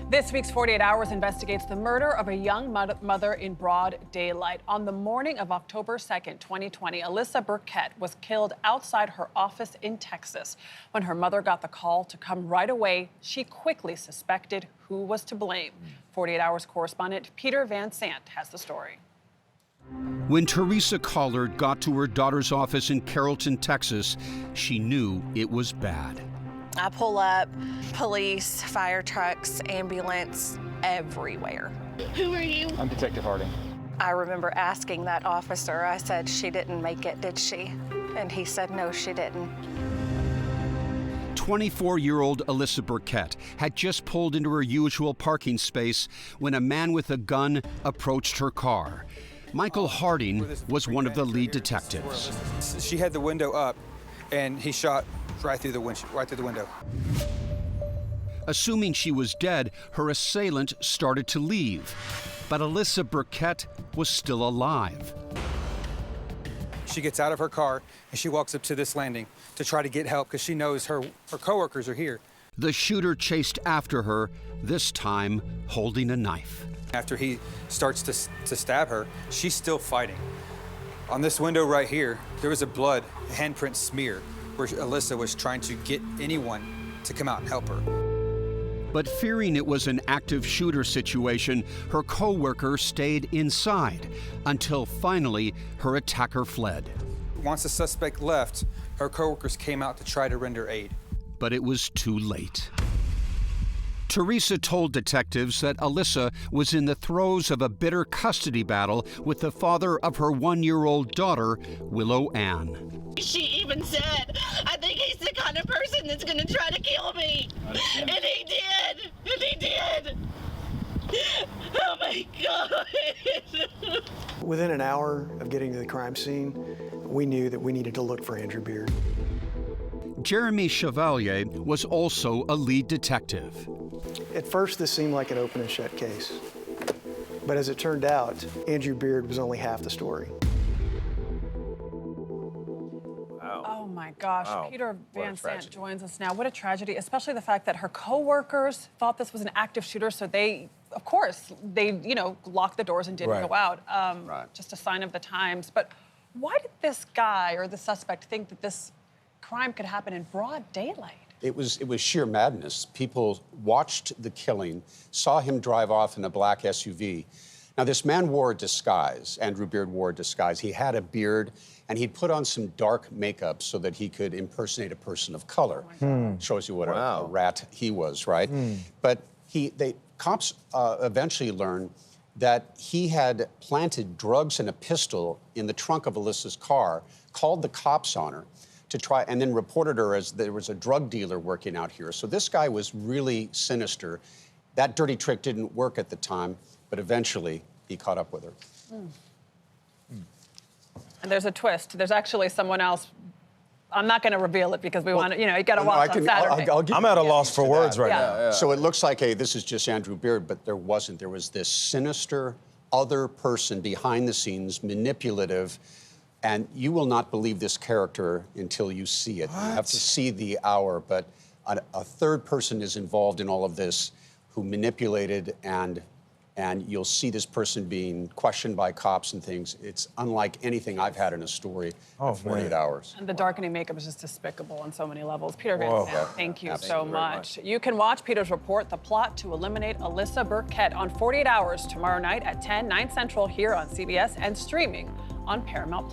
This week's 48 Hours investigates the murder of a young mother in broad daylight. On the morning of October 2nd, 2020, Alyssa Burkett was killed outside her office in Texas. When her mother got the call to come right away, she quickly suspected who was to blame. 48 Hours correspondent Peter Van Sant has the story. When Teresa Collard got to her daughter's office in Carrollton, Texas, she knew it was bad. I pull up, police, fire trucks, ambulance, everywhere. Who are you? I'm Detective Harding. I remember asking that officer, I said, she didn't make it, did she? And he said, no, she didn't. 24-year-old Alyssa Burkett had just pulled into her usual parking space when a man with a gun approached her car. Michael Harding was one of the lead detectives. She had the window up, and he shot right through the window. Assuming she was dead, her assailant started to leave. But Alyssa Burkett was still alive. She gets out of her car, and she walks up to this landing to try to get help because she knows her coworkers are here. The shooter chased after her, this time holding a knife. After he starts to stab her, she's still fighting. On this window right here, there was a blood handprint smear where Alyssa was trying to get anyone to come out and help her. But fearing it was an active shooter situation, her co-worker stayed inside until finally her attacker fled. Once the suspect left, her co-workers came out to try to render aid. But it was too late. Teresa told detectives that Alyssa was in the throes of a bitter custody battle with the father of her 1-year-old daughter, Willow Ann. She even said, I think he's the kind of person that's gonna try to kill me. And he did. And he did. Oh my God. Within an hour of getting to the crime scene, we knew that we needed to look for Andrew Beard. Jeremy Chevalier was also a lead detective. At first, this seemed like an open and shut case. But as it turned out, Andrew Beard was only half the story. Oh my gosh, Wow. Peter What a Van Sant tragedy. joins us now. What a tragedy, especially the fact that her co-workers thought this was an active shooter, so they, of course, locked the doors and didn't Right. go out. Right. Just a sign of the times. But why did this guy or the suspect think that this crime could happen in broad daylight? It was sheer madness. People watched the killing, saw him drive off in a black SUV. Now, this man wore a disguise. Andrew Beard wore a disguise. He had a beard, and he'd put on some dark makeup so that he could impersonate a person of color. Shows you what a rat he was, right? But cops eventually learned that he had planted drugs and a pistol in the trunk of Alyssa's car, called the cops on her, to try, and then reported her as there was a drug dealer working out here. So this guy was really sinister. That dirty trick didn't work at the time, but eventually he caught up with her. And there's a twist. There's actually someone else. I'm not going to reveal it because we want to, you got to watch on Saturday. I'm at a loss for words right now. Yeah. So it looks like, hey, this is just Andrew Beard, but there wasn't. There was this sinister other person behind the scenes, manipulative, and you will not believe this character until you see it. What? You have to see the hour, but a third person is involved in all of this who manipulated, and you'll see this person being questioned by cops and things. It's unlike anything I've had in a story in 48 hours. And the darkening makeup is just despicable on so many levels. Peter Van Whoa. Sant, thank you Absolutely. so Thank you very much. You can watch Peter's report, The Plot to Eliminate Alyssa Burkett, on 48 Hours tomorrow night at 10, 9 Central here on CBS and streaming on Paramount+.